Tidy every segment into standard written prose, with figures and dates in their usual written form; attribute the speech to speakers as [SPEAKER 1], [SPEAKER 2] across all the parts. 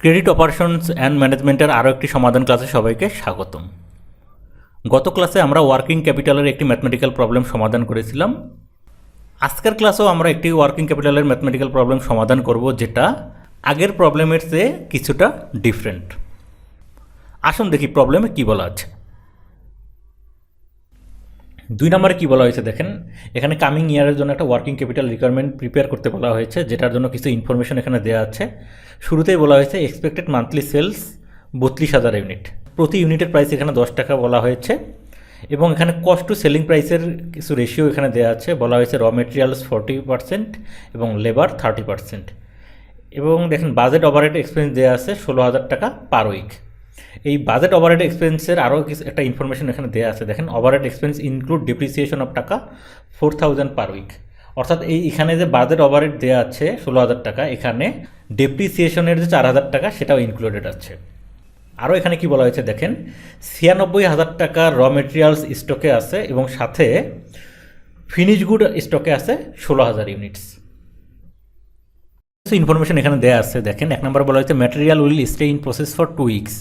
[SPEAKER 1] Credit operations and ম্যানেজমেন্টের আরও একটি সমাধান ক্লাসে সবাইকে স্বাগতম। গত ক্লাসে আমরা ওয়ার্কিং ক্যাপিটালের একটি ম্যাথমেটিক্যাল প্রবলেম সমাধান করেছিলাম। আজকের ক্লাসেও আমরা একটি ওয়ার্কিং ক্যাপিটালের ম্যাথমেটিক্যাল প্রবলেম সমাধান করব, যেটা আগের প্রবলেমের চেয়ে কিছুটা ডিফারেন্ট। আসুন দেখি প্রবলেমে কী বলা আছে। 2 নম্বরে কী বলা হয়েছে দেখেন, এখানে কামিং ইয়ারের জন্য একটা ওয়ার্কিং ক্যাপিটাল রিকোয়ারমেন্ট প্রিপেয়ার করতে বলা হয়েছে, যেটার জন্য কিছু ইনফরমেশন এখানে দেওয়া আছে। শুরুতেই বলা হয়েছে এক্সপেক্টেড মান্থলি সেলস 32,000 ইউনিট, প্রতি ইউনিটের প্রাইস এখানে 10 টাকা বলা হয়েছে, এবং এখানে কস্ট টু সেলিং প্রাইসের কিছু রেশিও এখানে দেওয়া আছে। বলা হয়েছে র মেটেরিয়ালস 40% এবং লেবার 30%, এবং দেখেন বাজেট ওভারহেড এক্সপেন্স দেওয়া আছে 16,000 টাকা পার উইক। এই বাজেট ওভারহেড এক্সপেন্সের আরও কিছু একটা ইনফরমেশন এখানে দেওয়া আছে। দেখেন overhead expense include depreciation of টাকা 4,000 পার উইক, অর্থাৎ এখানে যে বাজেট ওভারহেড দেওয়া আছে 16,000 টাকা, এখানে ডেপ্রিসিয়েশনের যে 4,000 টাকা সেটাও ইনক্লুডেড আছে। আরও এখানে কি বলা হয়েছে দেখেন, 96,000 টাকা র মেটেরিয়ালস স্টকে আছে এবং সাথে ফিনিশ গুড স্টকে আছে 16,000 ইউনিটস। ইনফরমেশন এখানে দেওয়া আছে। দেখেন 1 নম্বর বলা হয়েছে material will stay in process for 2 weeks,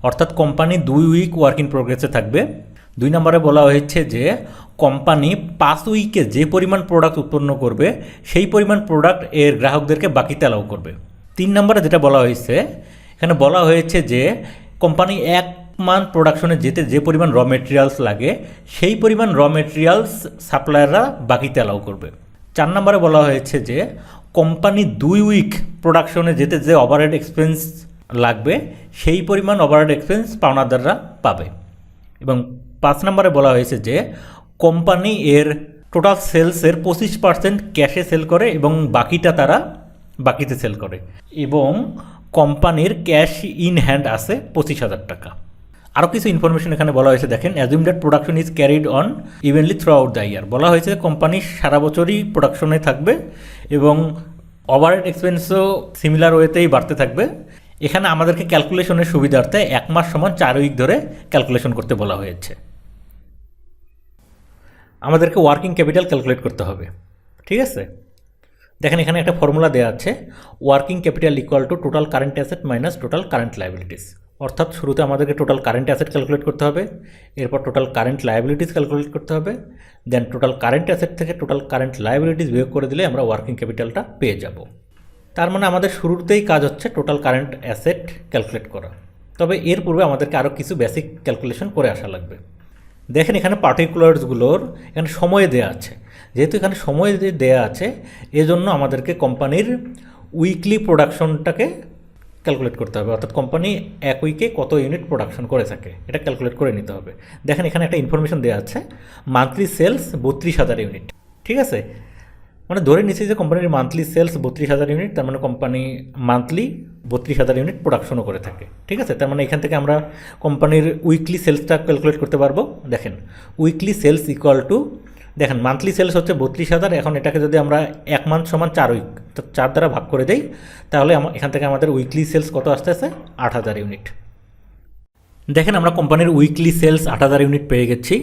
[SPEAKER 1] অর্থাৎ কোম্পানি 2 উইক ওয়ার্ক ইন প্রোগ্রেসে থাকবে। 2 নম্বরে বলা হয়েছে যে কোম্পানি 5 উইকে যে পরিমাণ প্রোডাক্ট উৎপন্ন করবে সেই পরিমাণ প্রোডাক্ট এর গ্রাহকদেরকে বাকিতে অ্যালাউ করবে। 3 নম্বরে যেটা বলা হয়েছে, এখানে বলা হয়েছে যে কোম্পানি 1 মান্থ প্রোডাকশনে যেতে যে পরিমাণ র মেটেরিয়ালস লাগে সেই পরিমাণ র মেটেরিয়ালস সাপ্লায়াররা বাকিতে অ্যালাউ করবে। 4 নম্বরে বলা হয়েছে যে কোম্পানি 2 উইক প্রোডাকশনে যেতে যে ওভারহেড এক্সপেন্স লাগবে সেই পরিমাণ ওভারহেড এক্সপেন্স পাওনাদাররা পাবে। এবং 5 নম্বরে বলা হয়েছে যে কোম্পানি এর টোটাল সেলসের 25% ক্যাশে সেল করে এবং বাকিটা তারা বাকিতে সেল করে, এবং কোম্পানির ক্যাশ ইন হ্যান্ড আছে 25,000 টাকা। আরও কিছু ইনফরমেশন এখানে বলা হয়েছে। দেখেন assume that production is carried on evenly through out the year. বলা হয়েছে কোম্পানি সারা বছরই প্রোডাকশনে থাকবে এবং ওভারহেড এক্সপেন্সও সিমিলার ওয়েতেই বাড়তে থাকবে। এখানে আমাদেরকে ক্যালকুলেশনের সুবিধার্থে 1 মাস সমান 4 উইক ধরে ক্যালকুলেশন করতে বলা হয়েছে। আমাদেরকে ওয়ার্কিং ক্যাপিটাল ক্যালকুলেট করতে হবে, ঠিক আছে। দেখেন এখানে একটা ফর্মুলা দেওয়া আছে, working capital equal to total current asset minus total current liabilities. অর্থাৎ শুরুতে আমাদেরকে টোটাল কারেন্ট অ্যাসেট ক্যালকুলেট করতে হবে, এরপর টোটাল কারেন্ট লায়াবিলিটিস ক্যালকুলেট করতে হবে, দেন টোটাল কারেন্ট অ্যাসেট থেকে টোটাল কারেন্ট লায়াবিলিটিস বিয়োগ করে দিলে আমরা ওয়ার্কিং ক্যাপিটালটা পেয়ে যাব। তার মানে আমাদের শুরুতেই কাজ হচ্ছে টোটাল কারেন্ট অ্যাসেট ক্যালকুলেট করা। তবে এর পূর্বে আমাদেরকে আরও কিছু বেসিক ক্যালকুলেশন করে আসা লাগবে। দেখেন এখানে পার্টিকুলার্সগুলোর এখানে সময় দেওয়া আছে। যেহেতু এখানে সময় দেওয়া আছে, এজন্য আমাদেরকে কোম্পানির উইকলি প্রোডাকশনটাকে ক্যালকুলেট করতে হবে, অর্থাৎ কোম্পানি 1 উইকে কত ইউনিট প্রোডাকশন করে থাকে এটা ক্যালকুলেট করে নিতে হবে। দেখেন এখানে একটা ইনফরমেশন দেওয়া আছে, মান্থলি সেলস 32,000 ইউনিট, ঠিক আছে। মানে ধরে নিচ্ছি যে কোম্পানির মান্থলি সেলস 32,000 ইউনিট, তার মানে কোম্পানি মান্থলি 32,000 ইউনিট প্রোডাকশনও করে থাকে, ঠিক আছে। তার মানে এখান থেকে আমরা কোম্পানির উইকলি সেলসটা ক্যালকুলেট করতে পারবো। দেখেন উইকলি সেলস ইকুয়াল টু, দেখেন মান্থলি সেলস হচ্ছে 32,000, এখন এটাকে যদি আমরা 1 মান্থ সমান 4 উইক, তো 4 দ্বারা ভাগ করে দেই, তাহলে এখান থেকে আমাদের উইকলি সেলস কত আসতেছে 8,000 ইউনিট। দেখেন আমরা কোম্পানির উইকলি সেলস 8,000 ইউনিট পেয়ে গেছি,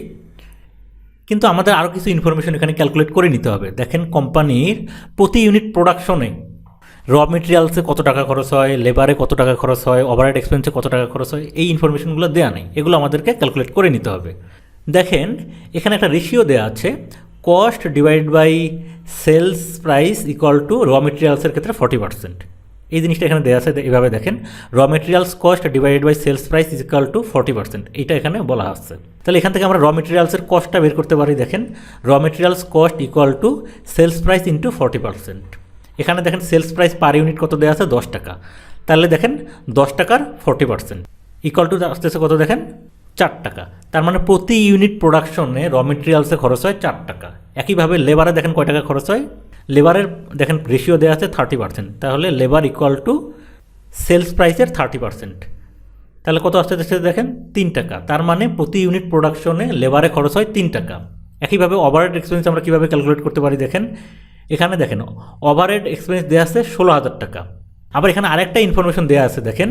[SPEAKER 1] কিন্তু আমাদের আরও কিছু ইনফরমেশন এখানে ক্যালকুলেট করে নিতে হবে। দেখেন কোম্পানির প্রতি ইউনিট প্রোডাকশনে র মেটেরিয়ালসে কত টাকা খরচ হয়, লেবারে কত টাকা খরচ হয়, ওভারহেড এক্সপেন্সে কত টাকা খরচ হয়, এই ইনফরমেশনগুলো দেওয়া নেই, এগুলো আমাদেরকে ক্যালকুলেট করে নিতে হবে। দেখেন এখানে একটা রেশিও দেওয়া আছে, cost divide by sales price equal to raw মেটেরিয়ালসের ক্ষেত্রে 40%। এই জিনিসটা এখানে দেওয়া আছে, এভাবে দেখেন raw materials cost divided by sales price is equal to 40%, এইটা এখানে বলা আছে। তাহলে এখান থেকে আমরা র মেটেরিয়ালসের কস্টটা বের করতে পারি। দেখেন raw materials cost equal to sales price into 40%। এখানে দেখেন সেলস প্রাইস পার ইউনিট কত দেওয়া আছে 10 টাকা, তাহলে দেখেন 10 টাকার 40% ইকুয়াল টু আসতেছে কত, দেখেন 4 টাকা। তার মানে প্রতি ইউনিট প্রোডাকশনে র মেটেরিয়ালসে খরচ হয় 4 টাকা। একইভাবে লেবারে দেখেন কয় টাকা খরচ হয়, লেবারের দেখেন রেশিও দেওয়া আছে 30%, তাহলে লেবার ইকুয়াল টু সেলস প্রাইসের 30%, তাহলে কত আসতে দেখেন 3 টাকা। তার মানে প্রতি ইউনিট প্রোডাকশনে লেবারে খরচ হয় 3 টাকা। একইভাবে ওভারহেড এক্সপেন্স আমরা কীভাবে ক্যালকুলেট করতে পারি, দেখেন এখানে দেখেন ওভারহেড এক্সপেন্স দেওয়া আছে 16,000 টাকা। আবার এখানে আরেকটা ইনফরমেশন দেওয়া আছে, দেখেন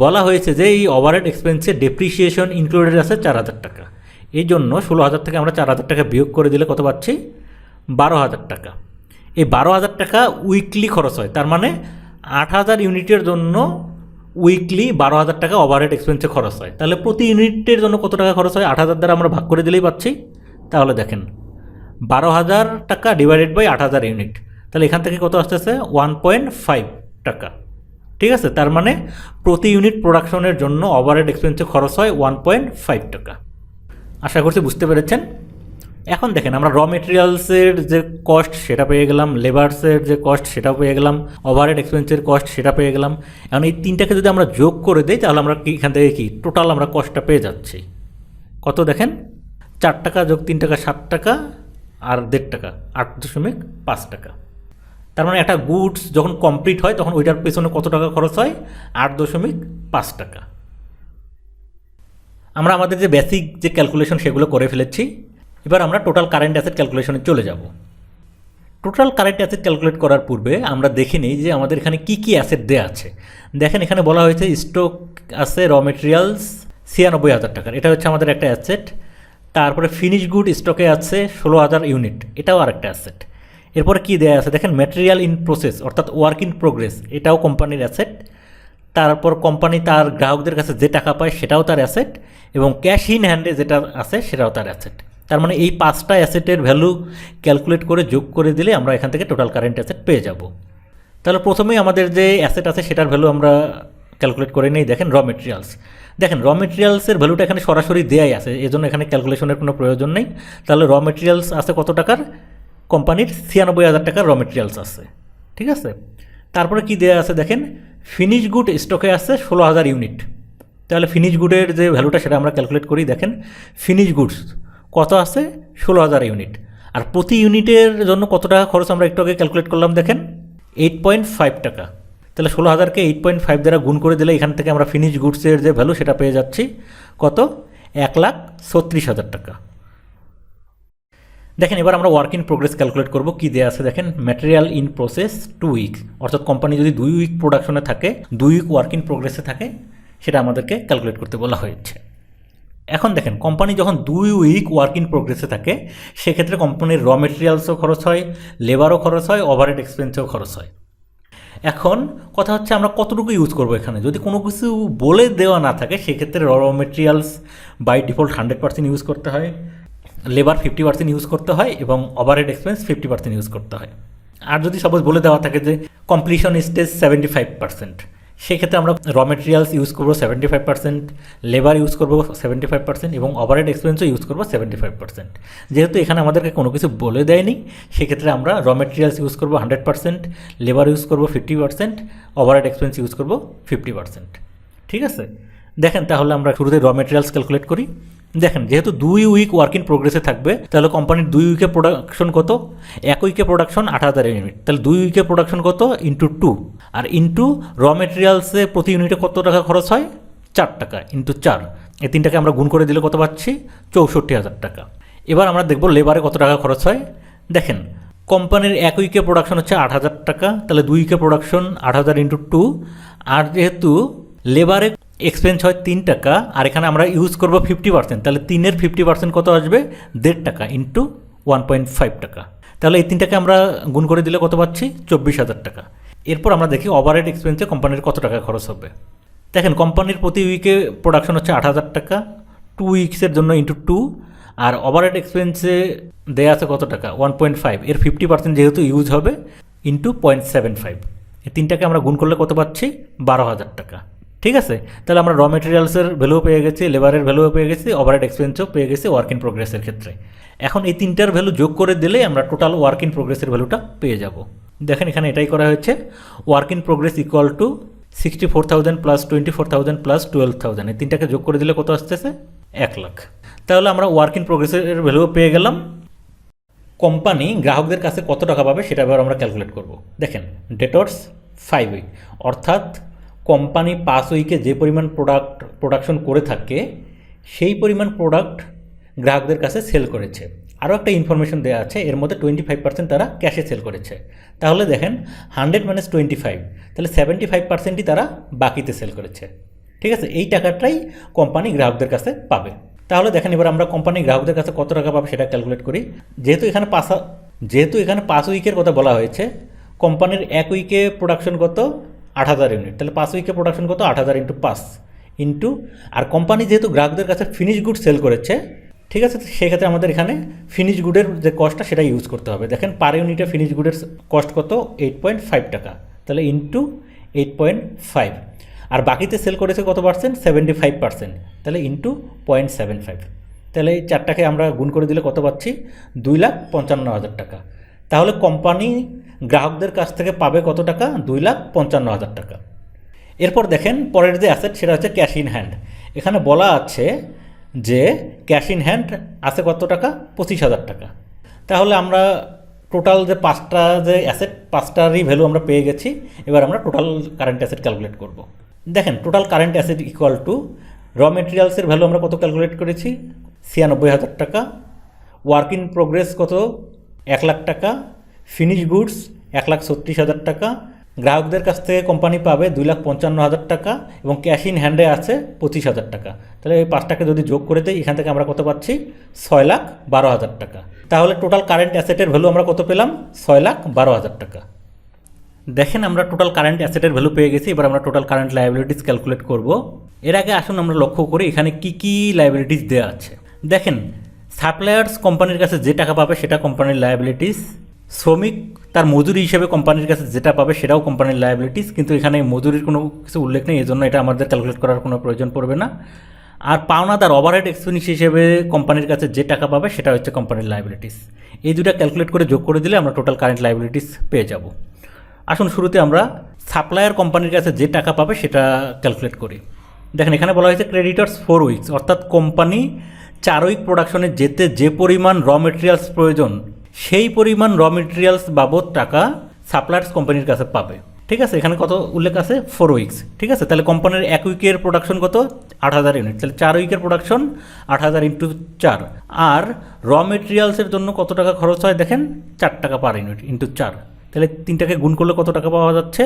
[SPEAKER 1] বলা হয়েছে যে এই ওভারহেড এক্সপেন্সে ডেপ্রিসিয়েশন ইনক্লুডেড আছে 4,000 টাকা। এই জন্য 16,000 থেকে আমরা 4,000 টাকা বিয়োগ করে দিলে কত পাচ্ছি 12,000 টাকা। এই 12,000 টাকা উইকলি খরচ হয়, তার মানে 8,000 ইউনিটের জন্য উইকলি 12,000 টাকা ওভারহেড এক্সপেন্সে খরচ হয়। তাহলে প্রতি ইউনিটের জন্য কত টাকা খরচ হয়? 8,000 দ্বারা আমরা ভাগ করে দিলেই পাচ্ছি। তাহলে দেখেন 12,000 টাকা ডিভাইডেড বাই 8,000 ইউনিট, তাহলে এখান থেকে কত আসতেছে? 1.5 টাকা। ঠিক আছে, তার মানে প্রতি ইউনিট প্রোডাকশনের জন্য ওভারহেড এক্সপেন্সে খরচ হয় 1.5 টাকা। আশা করছি বুঝতে পেরেছেন। এখন দেখেন আমরা র মেটেরিয়ালসের যে কস্ট সেটা পেয়ে গেলাম, লেবার্সের যে কস্ট সেটাও পেয়ে গেলাম, ওভারহেড এক্সপেন্সের কস্ট সেটা পেয়ে গেলাম। এখন এই তিনটাকে যদি আমরা যোগ করে দিই তাহলে আমরা কি এখান থেকে কি টোটাল আমরা কস্টটা পেয়ে যাচ্ছি। কত দেখেন? 4 টাকা যোগ 3 টাকা 7 টাকা আর 1.5 টাকা 8.5 টাকা। তার মানে একটা গুডস যখন কমপ্লিট হয় তখন ওইটার পেছনে কত টাকা খরচ হয়? 8.5 টাকা। আমরা আমাদের যে বেসিক যে ক্যালকুলেশন সেগুলো করে ফেলেছি। এবার আমরা টোটাল কারেন্ট অ্যাসেট ক্যালকুলেশনে চলে যাব। টোটাল কারেন্ট অ্যাসেট ক্যালকুলেট করার পূর্বে আমরা দেখে নিই যে আমাদের এখানে কি কি অ্যাসেট দেওয়া আছে। দেখেন এখানে বলা হয়েছে স্টক আছে র মেটেরিয়ালস 96,000 টাকার, এটা হচ্ছে আমাদের একটা অ্যাসেট। তারপরে ফিনিশ গুড স্টকে আছে 16,000 ইউনিট, এটাও আর একটা অ্যাসেট। এরপরে কি দেওয়া আছে দেখেন, ম্যাটেরিয়াল ইন প্রসেস অর্থাৎ ওয়ার্ক ইন প্রোগ্রেস, এটাও কোম্পানির অ্যাসেট। তারপর কোম্পানি তার গ্রাহকদের কাছে যে টাকা পায় সেটাও তার অ্যাসেট, এবং ক্যাশ ইন হ্যান্ডে যেটা আছে সেটাও তার অ্যাসেট। তার মানে এই 5টা অ্যাসেটের ভ্যালু ক্যালকুলেট করে যোগ করে দিলে আমরা এখান থেকে টোটাল কারেন্ট অ্যাসেট পেয়ে যাব। তাহলে প্রথমেই আমাদের যে অ্যাসেট আছে সেটার ভ্যালু আমরা ক্যালকুলেট করে নিই। দেখেন র মেটেরিয়ালস, দেখেন র মেটেরিয়ালসের ভ্যালুটা এখানে সরাসরি দেয়াই আছে, এই জন্য এখানে ক্যালকুলেশনের কোনো প্রয়োজন নেই। তাহলে র মেটেরিয়ালস আছে কত টাকার? কোম্পানির 96,000 টাকার র মেটেরিয়ালস আছে। ঠিক আছে, তারপরে কি দেওয়া আছে দেখেন, ফিনিশ গুড স্টকে আছে 16,000 ইউনিট। তাহলে ফিনিশ গুডের যে ভ্যালুটা সেটা আমরা ক্যালকুলেট করি। দেখেন ফিনিশ গুডস কত আছে? 16,000 ইউনিট। আর প্রতি ইউনিটের জন্য কত টাকা খরচ আমরা একটু আগে ক্যালকুলেট করলাম দেখেন, 8.5 টাকা। তাহলে 16,000কে 8.5 দ্বারা গুণ করে দিলে এখান থেকে আমরা ফিনিশ গুডসের যে ভ্যালু সেটা পেয়ে যাচ্ছি কত? 1,36,000 টাকা। দেখেন এবার আমরা ওয়ার্ক ইন প্রোগ্রেস ক্যালকুলেট করব। কি দেওয়া আছে দেখেন, ম্যাটেরিয়াল ইন প্রসেস 2 উইকস, অর্থাৎ কোম্পানি যদি 2 উইক প্রোডাকশনে থাকে, 2 উইক ওয়ার্ক ইন প্রোগ্রেসে থাকে, সেটা আমাদেরকে ক্যালকুলেট করতে বলা হয়েছে। এখন দেখেন কোম্পানি যখন 2 উইক ওয়ার্ক ইন প্রোগ্রেসে থাকে সেক্ষেত্রে কোম্পানির র মেটেরিয়ালসও খরচ হয়, লেবারও খরচ হয়, ওভারহেড এক্সপেন্সও খরচ হয়। এখন কথা হচ্ছে আমরা কতটুকু ইউজ করবো এখানে। যদি কোনো কিছু বলে দেওয়া না থাকে সেক্ষেত্রে raw materials by default 100% use করতে হয়, লেবার 50% ইউজ করতে হয়, এবং ওভারহেড এক্সপেন্স 50% ইউজ করতে হয়। আর যদি সাপোজ বলে দেওয়া থাকে যে কমপ্লিশন স্টেজ 75%, সেক্ষেত্রে আমরা র মেটেরিয়ালস ইউজ করবো 75%, লেবার ইউজ করবো 75%, এবং ওভারহেড এক্সপেন্সও ইউজ করবো 75%। যেহেতু এখানে আমাদেরকে কোনো কিছু বলে দেয়নি সেক্ষেত্রে আমরা র মেটেরিয়ালস ইউজ করবো 100%, লেবার ইউজ করবো 50%, ওভারহেড এক্সপেন্স ইউজ করবো 50%। ঠিক আছে, দেখেন তাহলে আমরা শুরুতে র মেটেরিয়ালস ক্যালকুলেট করি। দেখেন যেহেতু 2 উইক ওয়ার্ক ইন প্রোগ্রেসে থাকবে তাহলে কোম্পানির 2 উইকে প্রোডাকশন কত? 1 উইকে প্রোডাকশন 8,000 ইউনিট, তাহলে 2 উইকে প্রোডাকশন কত? ইন্টু 2, আর ইন্টু র মেটেরিয়ালসে প্রতি ইউনিটে কত টাকা খরচ হয়? 4 টাকা, ইন্টু 4, এই তিনটাকে আমরা গুণ করে দিলে কত পাচ্ছি? 64,000 টাকা। এবার আমরা দেখব লেবারে কত টাকা খরচ হয়। দেখেন কোম্পানির 1 উইকে প্রোডাকশন হচ্ছে 8,000 টাকা, তাহলে 2 উইকে প্রোডাকশন 8,000 ইন্টু 2, আর যেহেতু লেবারে এক্সপেন্স হয় 3 টাকা, আর এখানে আমরা ইউজ করব 50%, তাহলে 3-এর 50% কত আসবে? 1.5 টাকা ইন্টু 1.5 টাকা। তাহলে এই তিনটাকে আমরা গুণ করে দিলে কত পাচ্ছি? 24,000 টাকা। এরপর আমরা দেখি ওভারহেড এক্সপেন্সে কোম্পানির কত টাকা খরচ হবে। দেখেন কোম্পানির প্রতি উইকে প্রোডাকশন হচ্ছে 8,000 টাকা, 2 উইক্সের জন্য ইন্টু 2, আর ওভারহেড এক্সপেন্সে দেয়া আছে কত টাকা? 1.5, এর 50% যেহেতু ইউজ হবে ইন্টু 0.75, এই তিনটাকে আমরা গুণ করলে কত পাচ্ছি? 12,000 টাকা। ঠিক আছে, তাহলে আমরা র মেটেরিয়ালসের ভ্যালুও পেয়ে গেছি, লেবারের ভ্যালুও পেয়ে গেছি, ওভারহেড এক্সপেন্সও পেয়ে গেছি ওয়ার্ক ইন প্রোগ্রেসের ক্ষেত্রে। এখন এই তিনটার ভ্যালু যোগ করে দিলেই আমরা টোটাল ওয়ার্ক ইন প্রোগ্রেসের ভ্যালুটা পেয়ে যাব। দেখেন এখানে এটাই করা হয়েছে, work in progress equal to 64,000 plus 24,000 plus 12,000, এই তিনটাকে যোগ করে দিলে কত আসতেছে? 1 লাখ। তাহলে আমরা ওয়ার্ক ইন প্রোগ্রেসের ভ্যালুও পেয়ে গেলাম। কোম্পানি গ্রাহকদের কাছে কত টাকা পাবে সেটা এবার আমরা ক্যালকুলেট করব। দেখেন ডেটর্স 5 উইক, অর্থাৎ কোম্পানি 5 উইকে যে পরিমাণ প্রোডাকশন করে থাকে সেই পরিমাণ প্রোডাক্ট গ্রাহকদের কাছে সেল করেছে। আরও একটা ইনফরমেশন দেওয়া আছে, এর মধ্যে 25% তারা ক্যাশে সেল করেছে। তাহলে দেখেন 100 মাইনাস 25, তাহলে 75%ই তারা বাকিতে সেল করেছে। ঠিক আছে, এই টাকাটাই কোম্পানি গ্রাহকদের কাছে পাবে। তাহলে দেখেন এবার আমরা কোম্পানি গ্রাহকদের কাছে কত টাকা পাবে সেটা ক্যালকুলেট করি। যেহেতু এখানে 5 উইকের কথা বলা হয়েছে, কোম্পানির 1 উইকে প্রোডাকশন কত? 8,000 ইউনিট, তাহলে 5 উইকে প্রোডাকশন কত 8,000 ইন্টু 5 ইন্টু, আর কোম্পানি যেহেতু গ্রাহকদের কাছে ফিনিশ গুড সেল করেছে, ঠিক আছে, সেক্ষেত্রে আমাদের এখানে ফিনিশ গুডের যে কস্টটা সেটা ইউজ করতে হবে। দেখেন পার ইউনিটে ফিনিশ গুডের কস্ট কত 8.5 টাকা, তাহলে ইন্টু 8.5, আর বাকিতে সেল করেছে কত পার্সেন্ট 75%, তাহলে ইন্টু 0.75, তাহলে এই চারটাকে আমরা গুণ করে দিলে কত পাচ্ছি 2,55,000 টাকা। তাহলে কোম্পানি গ্রাহকদের কাছ থেকে পাবে কত টাকা 2,55,000 টাকা। এরপর দেখেন পরের যে অ্যাসেট সেটা হচ্ছে ক্যাশ ইন হ্যান্ড। এখানে বলা আছে যে ক্যাশ ইন হ্যান্ড আছে কত টাকা 25,000 টাকা। তাহলে আমরা টোটাল যে 5টা যে অ্যাসেট 5টারই ভ্যালু আমরা পেয়ে গেছি। এবার আমরা টোটাল কারেন্ট অ্যাসেট ক্যালকুলেট করব। দেখেন total current asset equal to raw মেটেরিয়ালসের value আমরা কত ক্যালকুলেট করেছি 96,000 টাকা, ওয়ার্ক ইন প্রোগ্রেস কত 1 লাখ টাকা, ফিনিশ গুডস 1,36,000 টাকা, গ্রাহকদের কাছ থেকে কোম্পানি পাবে 2,55,000 টাকা এবং ক্যাশ ইন হ্যান্ডে আছে 25,000 টাকা। তাহলে এই 5টাকে যদি যোগ করে দিই এখান থেকে আমরা কত পাচ্ছি 6,12,000 টাকা। তাহলে টোটাল কারেন্ট অ্যাসেটের ভ্যালু আমরা কত পেলাম 6,12,000 টাকা। দেখেন আমরা টোটাল কারেন্ট অ্যাসেটের ভ্যালু পেয়ে গেছি। এবার আমরা টোটাল কারেন্ট লায়াবিলিটিস ক্যালকুলেট করব। এর আগে আসুন আমরা লক্ষ্য করি এখানে কি কি লায়াবিলিটিস দেওয়া আছে। দেখেন সাপ্লায়ার্স কোম্পানির কাছে যে টাকা পাবে সেটা কোম্পানির লায়াবিলিটিস, শ্রমিক তার মজুরি হিসেবে কোম্পানির কাছে যেটা পাবে সেটাও কোম্পানির লায়াবিলিটিস, কিন্তু এখানে মজুরির কোনো কিছু উল্লেখ নেই, এজন্য এটা আমাদের ক্যালকুলেট করার কোনো প্রয়োজন পড়বে না। আর পাওনাদার ওভারহেড এক্সপেন্স হিসেবে কোম্পানির কাছে যে টাকা পাবে সেটা হচ্ছে কোম্পানির লায়াবিলিটিস। এই দুটা ক্যালকুলেট করে যোগ করে দিলে আমরা টোটাল কারেন্ট লায়াবিলিটিস পেয়ে যাব। আসুন শুরুতে আমরা সাপ্লায়ার কোম্পানির কাছে যে টাকা পাবে সেটা ক্যালকুলেট করি। দেখেন এখানে বলা হয়েছে ক্রেডিটর্স 4 উইকস, অর্থাৎ কোম্পানি 4 উইক প্রোডাকশনে যেতে যে পরিমাণ র মেটেরিয়ালস প্রয়োজন সেই পরিমাণ র মেটেরিয়ালস বাবদ টাকা সাপ্লায়ার্স কোম্পানির কাছে পাবে। ঠিক আছে, এখানে কত উল্লেখ আছে 4 উইকস। ঠিক আছে, তাহলে কোম্পানির 1 উইকের প্রোডাকশন কত 8,000 ইউনিট, তাহলে 4 উইকের প্রোডাকশন 8,000 ইন্টু 4, আর র মেটেরিয়ালসের জন্য কত টাকা খরচ হয় দেখেন 4 টাকা পার ইউনিট ইন্টু 4, তাহলে 3টাকে গুণ করলে কত টাকা পাওয়া যাচ্ছে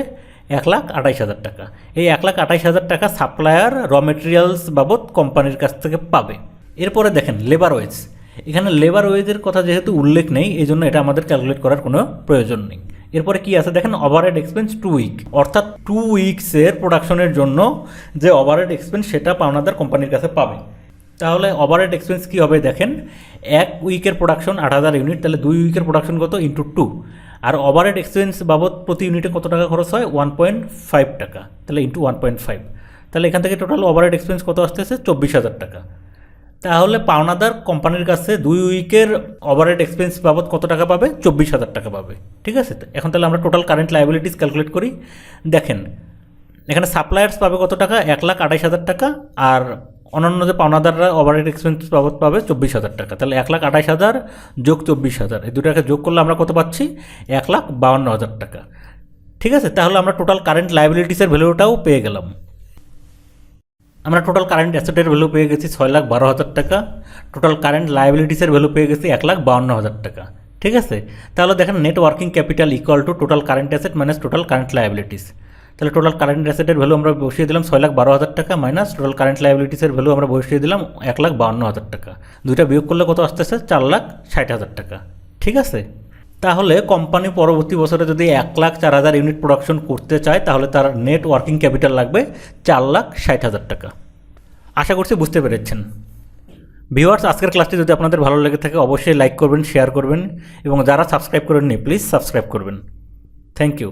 [SPEAKER 1] 1,28,000 টাকা। এই 1,28,000 টাকা সাপ্লায়ার র মেটেরিয়ালস বাবদ কোম্পানির কাছ থেকে পাবে। এরপরে দেখেন লেবার ওয়েজ, এখানে লেবার ওয়েজের কথা যেহেতু উল্লেখ নেই এই জন্য এটা আমাদের ক্যালকুলেট করার কোনো প্রয়োজন নেই। এরপরে কি আছে দেখেন ওভারহেড এক্সপেন্স 2 উইক, অর্থাৎ 2 উইকসের প্রোডাকশনের জন্য যে ওভারহেড এক্সপেন্স সেটা পাওনাদার কোম্পানির কাছে পাবে। তাহলে ওভারহেড এক্সপেন্স কী হবে দেখেন 1 উইকের প্রোডাকশন 8,000 ইউনিট, তাহলে 2 উইকের প্রোডাকশন কত ইন্টু 2, আর ওভারহেড এক্সপেন্স বাবদ প্রতি ইউনিটে কত টাকা খরচ হয় 1.5 টাকা, তাহলে ইন্টু 1.5, তাহলে এখান থেকে টোটাল ওভারহেড এক্সপেন্স কত আসতেছে 24,000 টাকা। তাহলে পাওনাদার কোম্পানির কাছে 2 উইকের ওভারহেড এক্সপেন্স বাবদ কত টাকা পাবে 24,000 টাকা পাবে। ঠিক আছে, এখন তাহলে আমরা টোটাল কারেন্ট লায়াবিলিটিস ক্যালকুলেট করি। দেখেন এখানে সাপ্লায়ার্স পাবে কত টাকা 1,28,000 টাকা, আর অন্যান্য যে পাওনাদাররা ওভারহেড এক্সপেন্স বাবদ পাবে 24,000 টাকা, তাহলে 1,28,000 যোগ 24,000 এই দুটাকে যোগ করলে আমরা কত পাচ্ছি 1,52,000 টাকা। ঠিক আছে, তাহলে আমরা টোটাল কারেন্ট লায়াবিলিটিসের ভ্যালুটাও পেয়ে গেলাম। আমরা টোটাল কারেন্ট অ্যাসেটের ভ্যালু পেয়ে গেছি 6,12,000 টাকা, টোটাল কারেন্ট লায়াবিলিটিসের ভ্যালু পেয়ে গেছি 1,52,000 টাকা। ঠিক আছে, তাহলে দেখেন net working capital equal to total current asset minus total current liabilities. তাহলে টোটাল কারেন্ট অ্যাসেটের ভ্যালু আমরা বসিয়ে দিলাম 6,12,000 টাকা মাইনাস টোটাল কারেন্ট লায়াবিলিটিসের ভ্যালু আমরা বসিয়ে দিলাম 1,52,000 টাকা। দুইটা বিয়োগ করলে কত আসতেছে 4,60,000 টাকা। ঠিক আছে, তাহলে কোম্পানি পরবর্তী বছরে যদি 1,04,000 ইউনিট প্রোডাকশন করতে চায় তাহলে তার নেট ওয়ার্কিং ক্যাপিটাল লাগবে 4,60,000 টাকা। আশা করছি বুঝতে পেরেছেন। ভিউয়ার্স, আজকের ক্লাসটি যদি আপনাদের ভালো লেগে থাকে অবশ্যই লাইক করবেন, শেয়ার করবেন এবং যারা সাবস্ক্রাইব করেননি প্লিজ সাবস্ক্রাইব করবেন। Thank you.